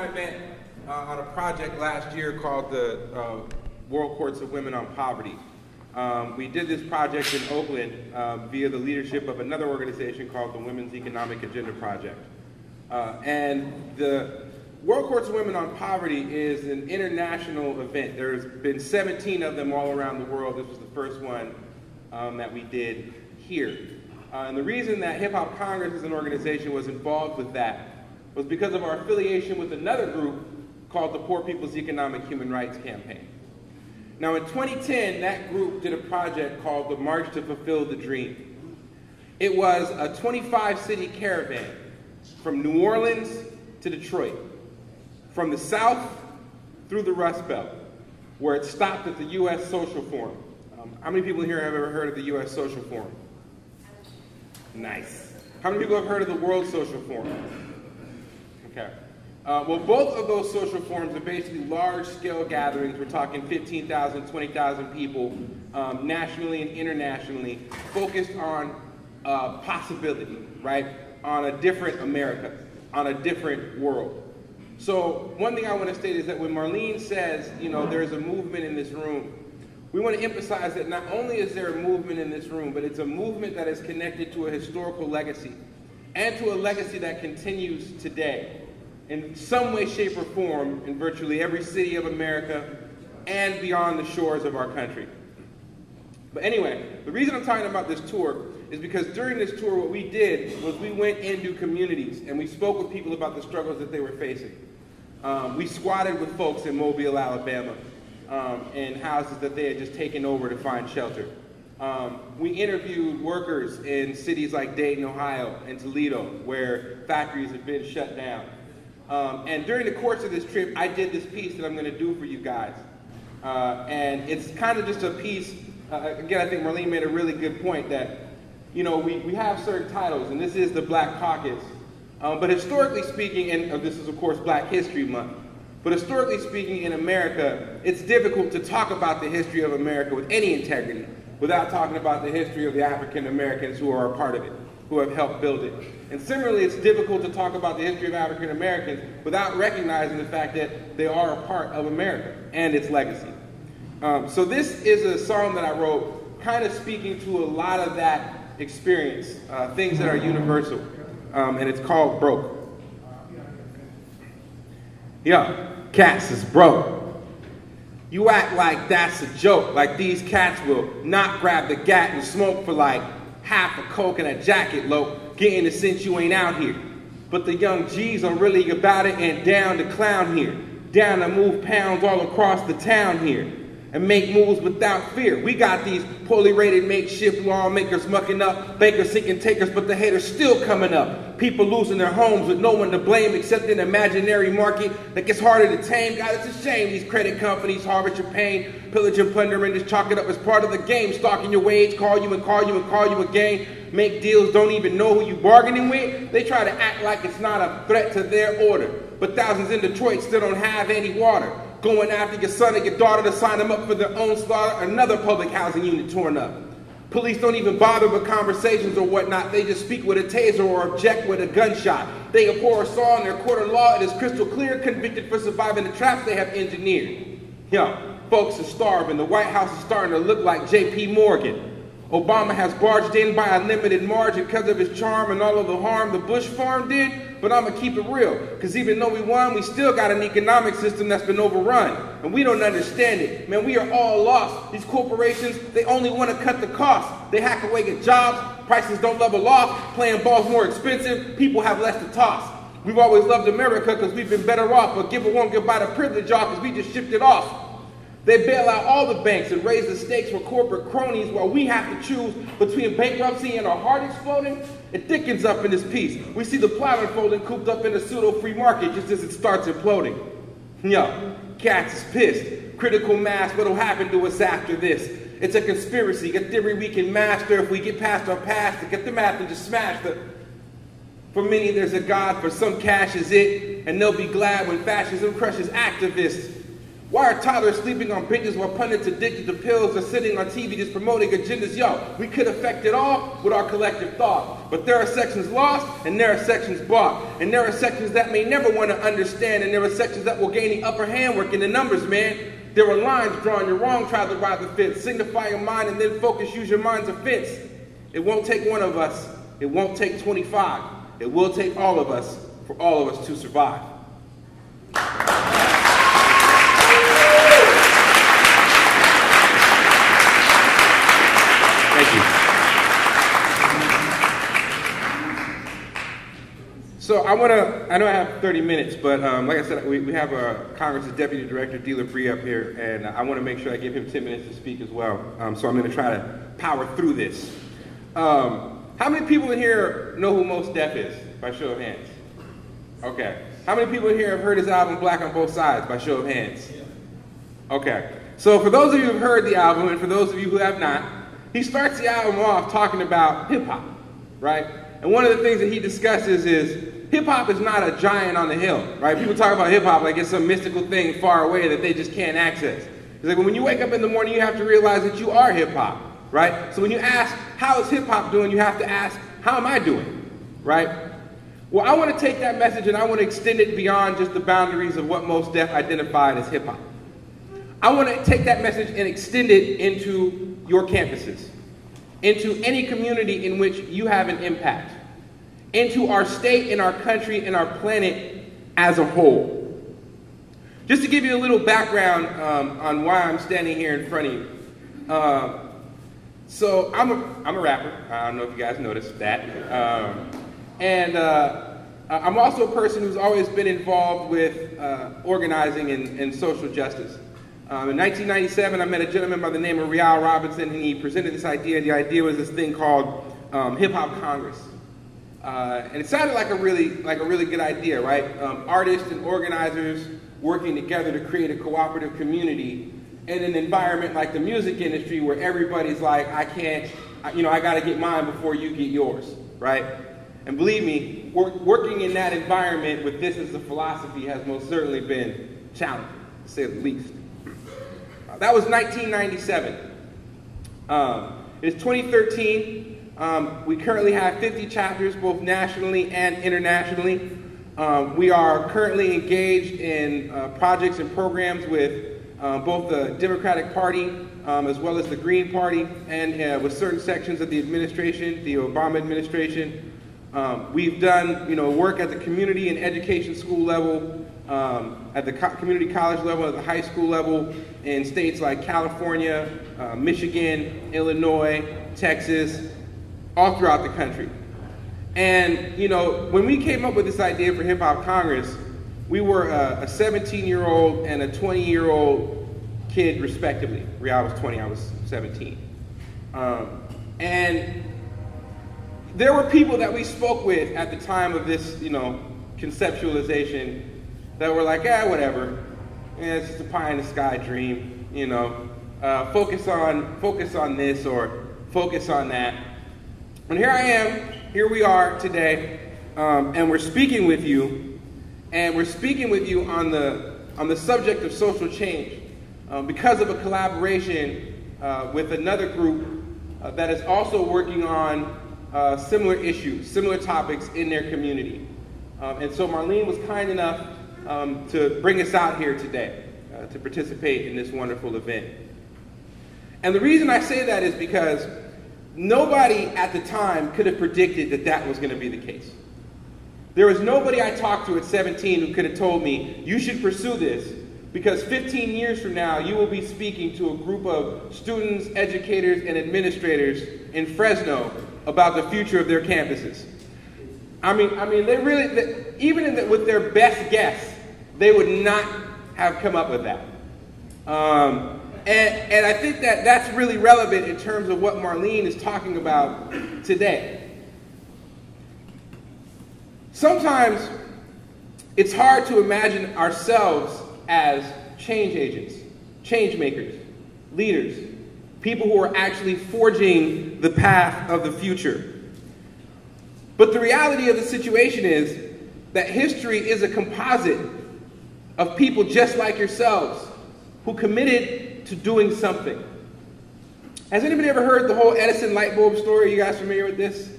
I met on a project last year called the World Courts of Women on Poverty. We did this project in Oakland via the leadership of another organization called the Women's Economic Agenda Project. And the World Courts of Women on Poverty is an international event. There's been 17 of them all around the world. This was the first one that we did here. And the reason that Hip Hop Congress as an organization was involved with that was because of our affiliation with another group called the Poor People's Economic Human Rights Campaign. Now in 2010, that group did a project called the March to Fulfill the Dream. It was a 25-city caravan from New Orleans to Detroit, from the South through the Rust Belt, where it stopped at the U.S. Social Forum. How many people here have ever heard of the U.S. Social Forum? Nice. How many people have heard of the World Social Forum? Okay. Well, both of those social forums are basically large-scale gatherings. We're talking 15,000, 20,000 people, nationally and internationally, focused on possibility, right? On a different America, on a different world. So one thing I want to state is that when Marlene says, you know, there's a movement in this room, we want to emphasize that not only is there a movement in this room, but it's a movement that is connected to a historical legacy and to a legacy that continues today in some way, shape, or form in virtually every city of America and beyond the shores of our country. But anyway, the reason I'm talking about this tour is because during this tour what we did was we went into communities and we spoke with people about the struggles that they were facing. We squatted with folks in Mobile, Alabama, in houses that they had just taken over to find shelter. We interviewed workers in cities like Dayton, Ohio, and Toledo, where factories have been shut down. And during the course of this trip, I did this piece that I'm going to do for you guys. And it's kind of just a piece, again, I think Marlene made a really good point that, you know, we have certain titles, and this is the Black Caucus. But historically speaking, and this is of course Black History Month, but historically speaking in America, it's difficult to talk about the history of America with any integrity without talking about the history of the African Americans who are a part of it, who have helped build it. And similarly, it's difficult to talk about the history of African Americans without recognizing the fact that they are a part of America and its legacy. So this is a song that I wrote kind of speaking to a lot of that experience, things that are universal, and it's called Broke. Yo, cats is broke. You act like that's a joke, like these cats will not grab the gat and smoke for like half a coke and a jacket lope, getting the sense you ain't out here. But the young G's are really about it and down to clown here, down to move pounds all across the town here, and make moves without fear. We got these poorly rated makeshift lawmakers mucking up, bankers seeking takers, but the haters still coming up. People losing their homes with no one to blame except an imaginary market that gets harder to tame. God, it's a shame these credit companies harvest your pain, pillage and plunder and just chalk it up as part of the game. Stalking your wage, call you and call you and call you again. Make deals, don't even know who you bargaining with. They try to act like it's not a threat to their order. But thousands in Detroit still don't have any water. Going after your son and your daughter to sign them up for their own slaughter, another public housing unit torn up. Police don't even bother with conversations or whatnot. They just speak with a taser or object with a gunshot. They abhor a saw in their court of law. It is crystal clear, convicted for surviving the traps they have engineered. Yo, folks are starving. The White House is starting to look like J.P. Morgan. Obama has barged in by a limited margin because of his charm and all of the harm the Bush farm did, but I'm going to keep it real, because even though we won, we still got an economic system that's been overrun, and we don't understand it. Man, we are all lost. These corporations, they only want to cut the cost. They hack away at jobs, prices don't level off, playing ball's more expensive, people have less to toss. We've always loved America because we've been better off, but give it won't get by the privilege off because we just shipped it off. They bail out all the banks and raise the stakes for corporate cronies while we have to choose between bankruptcy and our heart exploding. It thickens up in this piece. We see the plot unfolding cooped up in a pseudo-free market just as it starts imploding. Yo, cats is pissed. Critical mass, what'll happen to us after this? It's a conspiracy, a theory we can master if we get past our past to get the math and just smash the... For many there's a God, for some cash is it, and they'll be glad when fascism crushes activists. Why are toddlers sleeping on benches while pundits addicted to pills are sitting on TV just promoting agendas? Yo, we could affect it all with our collective thought. But there are sections lost, and there are sections bought. And there are sections that may never want to understand, and there are sections that will gain the upper hand working the numbers, man. There are lines drawn, you're wrong, try to ride the fence. Signify your mind and then focus, use your mind's offense. It won't take one of us, it won't take 25. It will take all of us for all of us to survive. Thank you. So I know I have 30 minutes, but like I said, we have Congress's Deputy Director, D. LaBrie, up here, and I want to make sure I give him 10 minutes to speak as well. So I'm going to try to power through this. How many people in here know who Mos Def is, by show of hands? Okay. How many people in here have heard his album, Black on Both Sides, by show of hands? Okay. So for those of you who have heard the album, and for those of you who have not, he starts the album off talking about hip-hop, right? And one of the things that he discusses is hip-hop is not a giant on the hill, right? People talk about hip-hop like it's some mystical thing far away that they just can't access. It's like when you wake up in the morning, you have to realize that you are hip-hop, right? So when you ask, how is hip-hop doing, you have to ask, how am I doing, right? Well, I want to take that message and I want to extend it beyond just the boundaries of what Mos Def identified as hip-hop. I want to take that message and extend it into your campuses, into any community in which you have an impact, into our state and our country and our planet as a whole. Just to give you a little background on why I'm standing here in front of you. So I'm a rapper. I don't know if you guys noticed that. I'm also a person who's always been involved with organizing and social justice. In 1997, I met a gentleman by the name of Rial Robinson, and he presented this idea. The idea was this thing called Hip Hop Congress. And it sounded like a really good idea, right? Artists and organizers working together to create a cooperative community in an environment like the music industry where everybody's like, I got to get mine before you get yours, right? And believe me, working in that environment with this as a philosophy has most certainly been challenging, to say the least. That was 1997. It's 2013. We currently have 50 chapters, both nationally and internationally. We are currently engaged in projects and programs with both the Democratic Party as well as the Green Party, and with certain sections of the administration, the Obama administration. We've done, work at the community and education school level, at the community college level, at the high school level, in states like California, Michigan, Illinois, Texas, all throughout the country. And, when we came up with this idea for Hip Hop Congress, we were a 17-year-old and a 20-year-old kid, respectively. Rial was 20, I was 17. And there were people that we spoke with at the time of this, conceptualization that were like, whatever. It's just a pie in the sky dream, focus on this or focus on that. And here we are today, and we're speaking with you, on the subject of social change, because of a collaboration with another group that is also working on similar issues, similar topics in their community. And so Marlene was kind enough to bring us out here today to participate in this wonderful event. And the reason I say that is because nobody at the time could have predicted that that was going to be the case. There was nobody I talked to at 17 who could have told me, you should pursue this, because 15 years from now, you will be speaking to a group of students, educators, and administrators in Fresno about the future of their campuses. I mean, they really, even with their best guess, they would not have come up with that. And I think that that's really relevant in terms of what Marlene is talking about today. Sometimes it's hard to imagine ourselves as change agents, change makers, leaders, people who are actually forging the path of the future. But the reality of the situation is that history is a composite of people just like yourselves, who committed to doing something. Has anybody ever heard the whole Edison light bulb story? You guys familiar with this?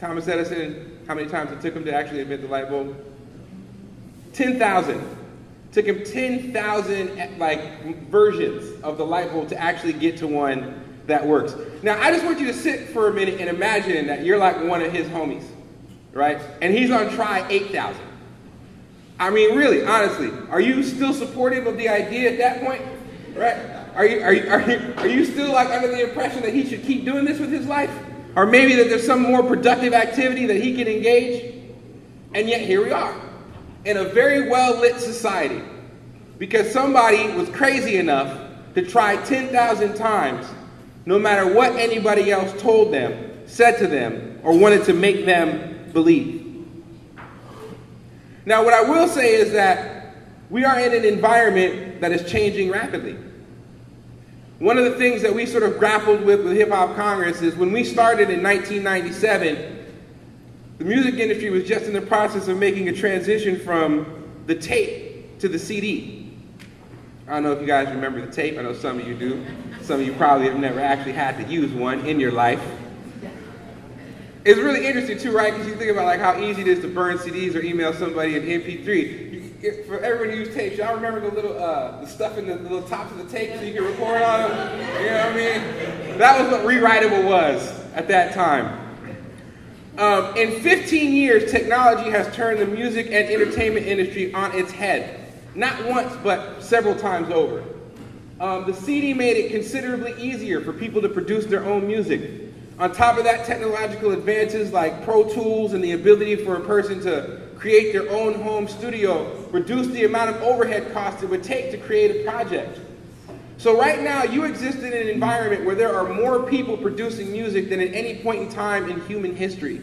Thomas Edison, how many times it took him to actually invent the light bulb? 10,000. Took him 10,000 versions of the light bulb to actually get to one that works. Now, I just want you to sit for a minute and imagine that you're like one of his homies, right? And he's on try 8,000. I mean, really, honestly, are you still supportive of the idea at that point, right? Are you still like under the impression that he should keep doing this with his life? Or maybe that there's some more productive activity that he can engage? And yet here we are, in a very well-lit society, because somebody was crazy enough to try 10,000 times, no matter what anybody else told them, said to them, or wanted to make them believe. Now, what I will say is that we are in an environment that is changing rapidly. One of the things that we sort of grappled with Hip Hop Congress is when we started in 1997, the music industry was just in the process of making a transition from the tape to the CD. I don't know if you guys remember the tape. I know some of you do. Some of you probably have never actually had to use one in your life. It's really interesting too, right? Because you think about like how easy it is to burn CDs or email somebody an MP3. For everyone who used tapes, y'all remember the little the stuff in the little tops of the tape so you can record on them? You know what I mean? That was what rewritable was at that time. In 15 years, technology has turned the music and entertainment industry on its head. Not once, but several times over. The CD made it considerably easier for people to produce their own music. On top of that, technological advances like Pro Tools and the ability for a person to create their own home studio reduced the amount of overhead costs it would take to create a project. So right now, you exist in an environment where there are more people producing music than at any point in time in human history.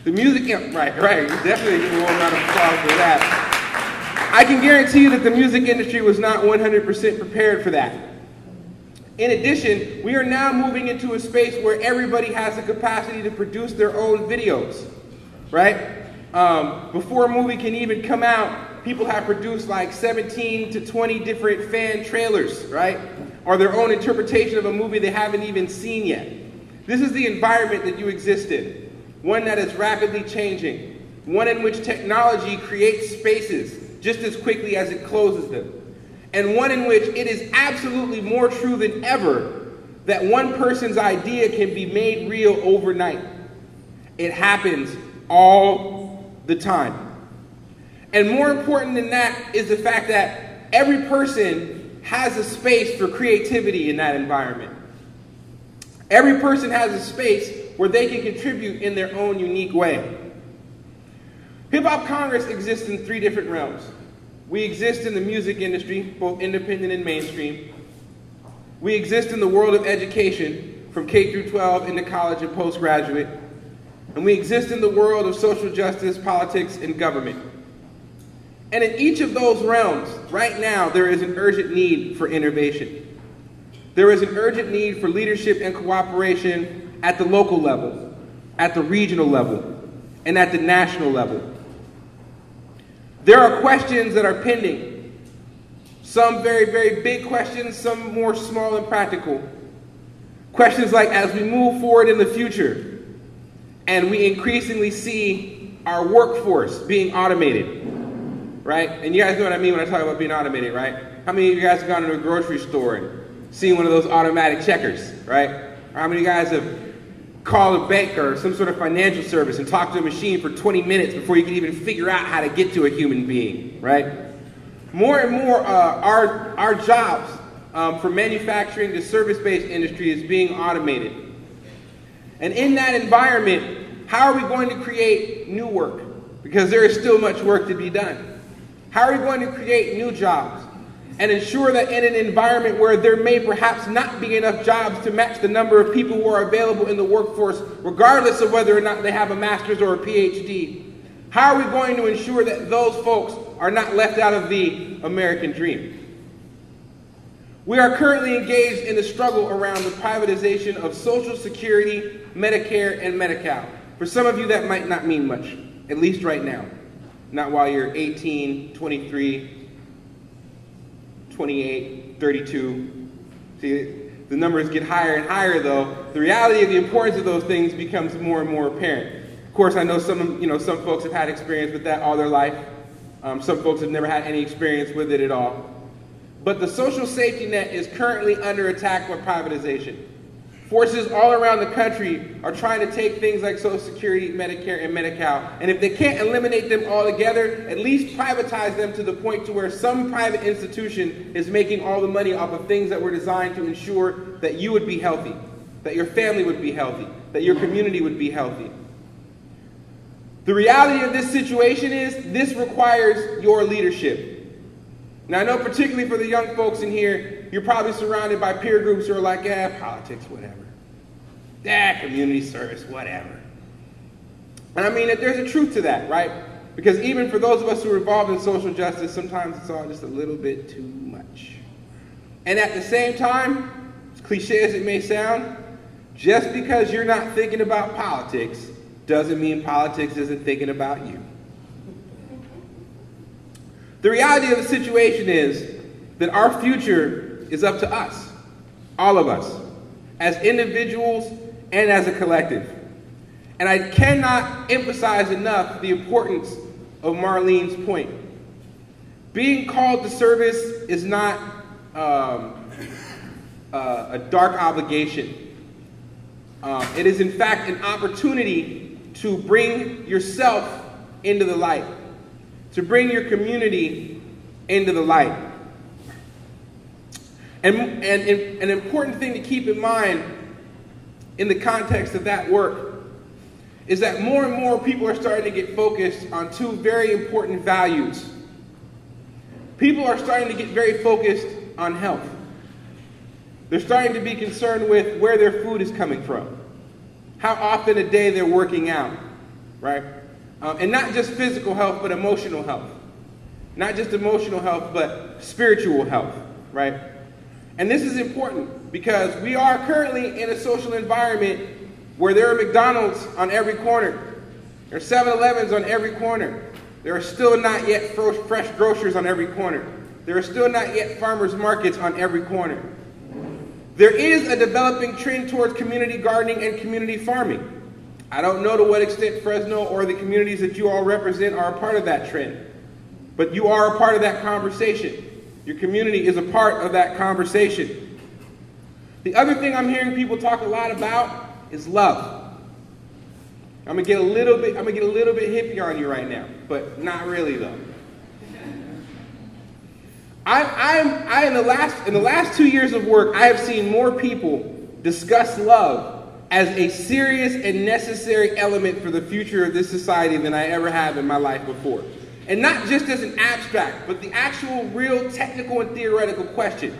The music, right, definitely give a round of applause for that. I can guarantee you that the music industry was not 100% prepared for that. In addition, we are now moving into a space where everybody has the capacity to produce their own videos, right? Before a movie can even come out, people have produced like 17 to 20 different fan trailers, right? Or their own interpretation of a movie they haven't even seen yet. This is the environment that you exist in, one that is rapidly changing, one in which technology creates spaces just as quickly as it closes them, and one in which it is absolutely more true than ever that one person's idea can be made real overnight. It happens all the time. And more important than that is the fact that every person has a space for creativity in that environment. Every person has a space where they can contribute in their own unique way. Hip Hop Congress exists in 3 different realms. We exist in the music industry, both independent and mainstream. We exist in the world of education, from K through 12 into college and postgraduate. And we exist in the world of social justice, politics, and government. And in each of those realms, right now, there is an urgent need for innovation. There is an urgent need for leadership and cooperation at the local level, at the regional level, and at the national level. There are questions that are pending. Some very, very big questions, some more small and practical. Questions like, as we move forward in the future, and we increasingly see our workforce being automated, right? And you guys know what I mean when I talk about being automated, right? How many of you guys have gone to a grocery store and seen one of those automatic checkers, right? Or how many of you guys have call a bank or some sort of financial service and talk to a machine for 20 minutes before you can even figure out how to get to a human being, right? More and more, our jobs, from manufacturing to service-based industry, is being automated. And in that environment, how are we going to create new work? Because there is still much work to be done. How are we going to create new jobs and ensure that in an environment where there may perhaps not be enough jobs to match the number of people who are available in the workforce, regardless of whether or not they have a master's or a PhD, how are we going to ensure that those folks are not left out of the American dream? We are currently engaged in the struggle around the privatization of Social Security, Medicare, and Medi-Cal. For some of you, that might not mean much, at least right now. Not while you're 18, 23, 28, 32. See, the numbers get higher and higher though. The reality of the importance of those things becomes more and more apparent. Of course, I know some folks have had experience with that all their life. Some folks have never had any experience with it at all. But the social safety net is currently under attack by privatization. Forces all around the country are trying to take things like Social Security, Medicare, and Medi-Cal, and if they can't eliminate them altogether, at least privatize them to the point to where some private institution is making all the money off of things that were designed to ensure that you would be healthy, that your family would be healthy, that your community would be healthy. The reality of this situation is this requires your leadership. Now, I know particularly for the young folks in here, you're probably surrounded by peer groups who are like, politics, whatever. Community service, whatever. And I mean, there's a truth to that, right? Because even for those of us who are involved in social justice, sometimes it's all just a little bit too much. And at the same time, as cliche as it may sound, just because you're not thinking about politics doesn't mean politics isn't thinking about you. The reality of the situation is that our future is up to us, all of us, as individuals and as a collective. And I cannot emphasize enough the importance of Marlene's point. Being called to service is not a dark obligation. It is in fact an opportunity to bring yourself into the light, to bring your community into the light. And an important thing to keep in mind in the context of that work is that more and more people are starting to get focused on two very important values. People are starting to get very focused on health. They're starting to be concerned with where their food is coming from, how often a day they're working out, right? And not just physical health, but emotional health. Not just emotional health, but spiritual health, right? And this is important because we are currently in a social environment where there are McDonald's on every corner. There are 7-Elevens on every corner. There are still not yet fresh grocers on every corner. There are still not yet farmers markets on every corner. There is a developing trend towards community gardening and community farming. I don't know to what extent Fresno or the communities that you all represent are a part of that trend, but you are a part of that conversation. Your community is a part of that conversation. The other thing I'm hearing people talk a lot about is love. I'm gonna get a little bit hippie on you right now, but not really though. In the last 2 years of work, I have seen more people discuss love as a serious and necessary element for the future of this society than I ever have in my life before. And not just as an abstract, but the actual, real, technical, and theoretical question.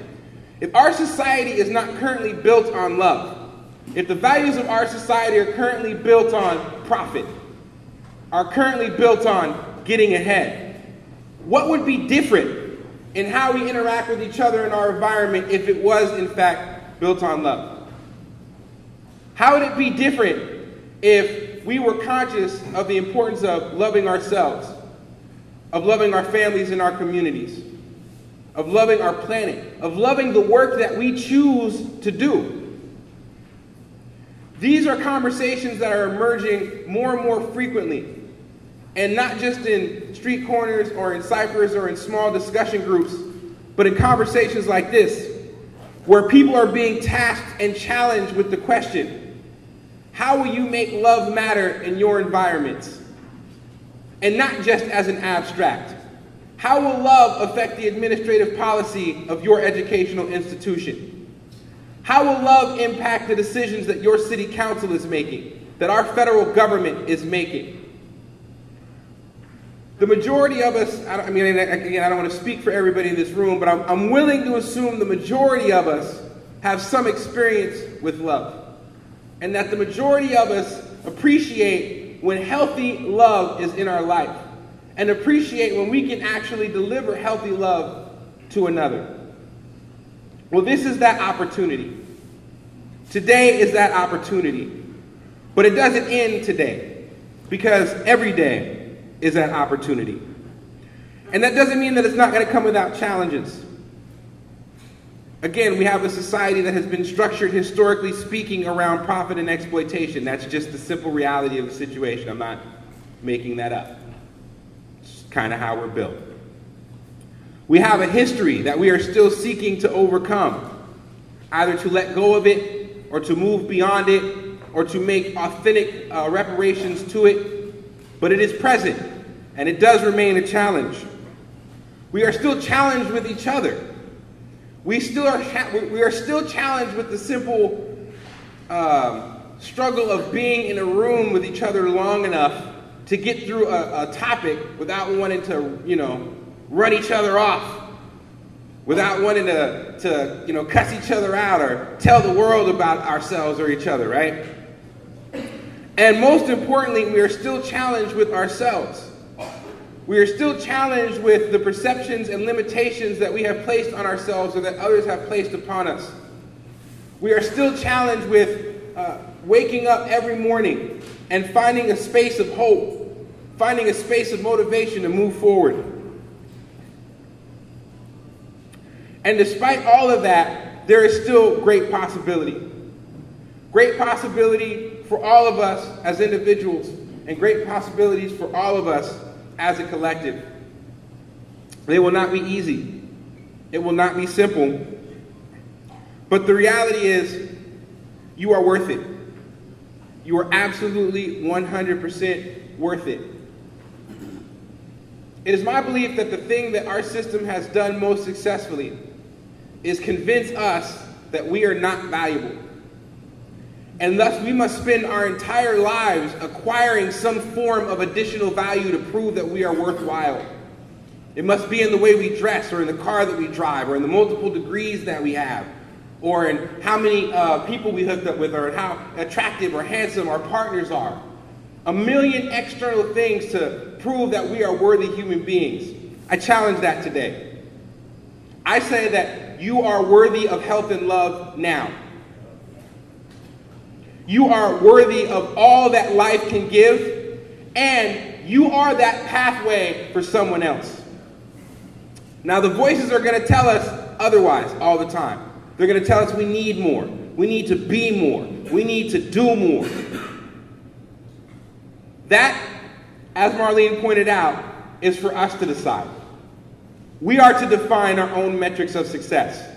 If our society is not currently built on love, if the values of our society are currently built on profit, are currently built on getting ahead, what would be different in how we interact with each other in our environment if it was, in fact, built on love? How would it be different if we were conscious of the importance of loving ourselves, of loving our families and our communities, of loving our planet, of loving the work that we choose to do? These are conversations that are emerging more and more frequently, and not just in street corners or in ciphers or in small discussion groups, but in conversations like this, where people are being tasked and challenged with the question, how will you make love matter in your environments? And not just as an abstract. How will love affect the administrative policy of your educational institution? How will love impact the decisions that your city council is making, that our federal government is making? The majority of us, I don't want to speak for everybody in this room, but I'm willing to assume the majority of us have some experience with love. And that the majority of us appreciate when healthy love is in our life, and appreciate when we can actually deliver healthy love to another. Well, this is that opportunity. Today is that opportunity. But it doesn't end today, because every day is that opportunity. And that doesn't mean that it's not going to come without challenges. Again, we have a society that has been structured, historically speaking, around profit and exploitation. That's just the simple reality of the situation. I'm not making that up. It's kind of how we're built. We have a history that we are still seeking to overcome, either to let go of it, or to move beyond it, or to make authentic reparations to it. But it is present, and it does remain a challenge. We are still challenged with each other. We are still challenged with the simple struggle of being in a room with each other long enough to get through a topic without wanting to, run each other off, without wanting to cuss each other out or tell the world about ourselves or each other, right? And most importantly, we are still challenged with ourselves. We are still challenged with the perceptions and limitations that we have placed on ourselves or that others have placed upon us. We are still challenged with waking up every morning and finding a space of hope, finding a space of motivation to move forward. And despite all of that, there is still great possibility. Great possibility for all of us as individuals, and great possibilities for all of us as a collective. They will not be easy. It will not be simple. But the reality is, you are worth it. You are absolutely 100% worth it. It is my belief that the thing that our system has done most successfully is convince us that we are not valuable. And thus we must spend our entire lives acquiring some form of additional value to prove that we are worthwhile. It must be in the way we dress, or in the car that we drive, or in the multiple degrees that we have, or in how many people we hooked up with, or in how attractive or handsome our partners are. A million external things to prove that we are worthy human beings. I challenge that today. I say that you are worthy of health and love now. You are worthy of all that life can give, and you are that pathway for someone else. Now, the voices are going to tell us otherwise all the time. They're going to tell us we need more. We need to be more. We need to do more. That, as Marlene pointed out, is for us to decide. We are to define our own metrics of success.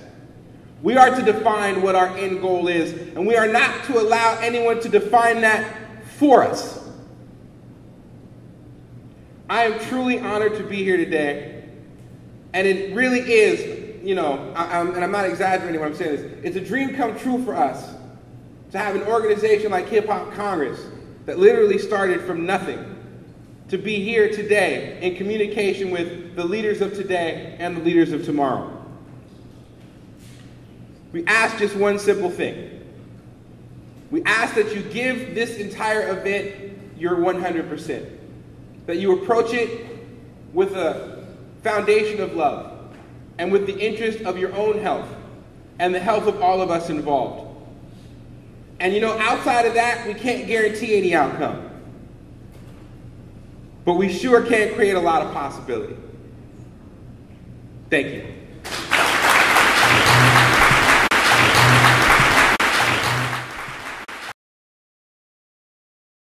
We are to define what our end goal is, and we are not to allow anyone to define that for us. I am truly honored to be here today, and it really is, and I'm not exaggerating when I'm saying this, it's a dream come true for us to have an organization like Hip Hop Congress that literally started from nothing, to be here today in communication with the leaders of today and the leaders of tomorrow. We ask just one simple thing. We ask that you give this entire event your 100%. That you approach it with a foundation of love and with the interest of your own health and the health of all of us involved. And outside of that, we can't guarantee any outcome. But we sure can create a lot of possibility. Thank you.